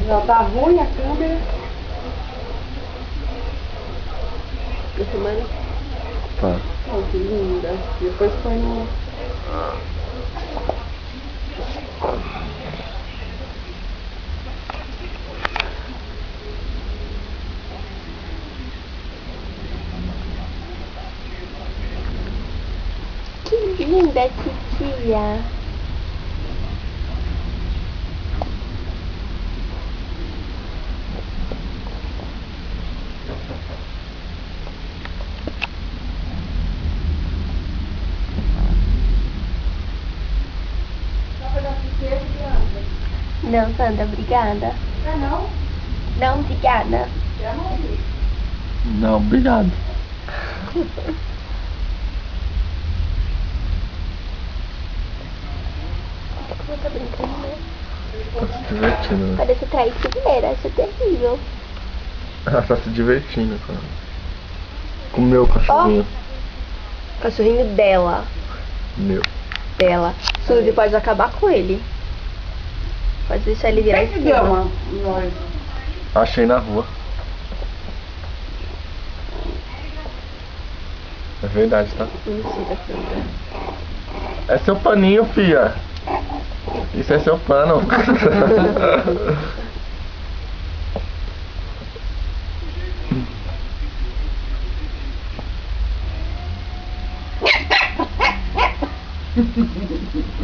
Já tá ruim a câmera. Na semana? Tá. Oh, que linda. Depois põe no... Que linda titia. Não, Sandra, obrigada. Ah, não? Não, obrigada. Já não vi. Não, obrigado. Não tá brincando, né? Tá se divertindo, né? Parece traiçoeira, acho terrível. Ela tá se divertindo com o meu cachorrinho. Cachorrinho dela. Meu. Dela. Suzy pode acabar com ele. Pode deixar ele virar Quem que deu estrela. nós? Achei na rua. É verdade, tá? Mentira, Sandra. É seu paninho, fia. Isso é seu pano.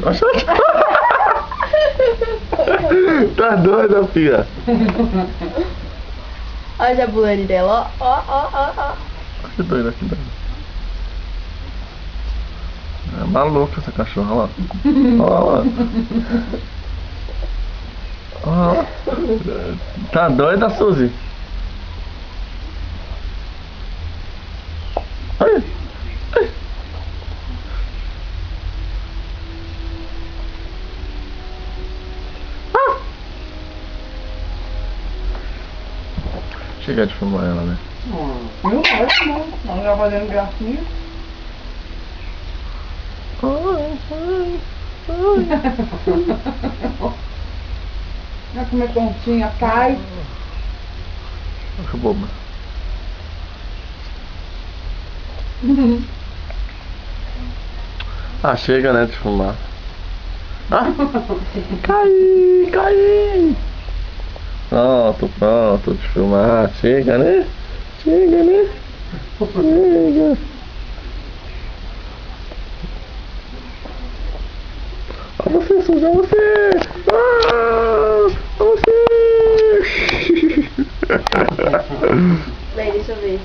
Oxi. Tá doida, fia? Olha a jabulani dela, ó. Que doida, que doida. É maluca essa cachorra, olha lá. Olha lá. Olha lá. Tá doida, Suzy? Ai. Ai. Ah. Chega de filmar ela, né? Não acho não. Nós já fazendo gracinha. Ai, ai, ai. Olha como é tontinha, cai. Que boba. Ah, chega, né, de fumar. Ah! Caí! Pronto, de filmar. Chega, né? Chega. Olha você, Suzy, olha você! Olha você! Bem, deixa eu ver.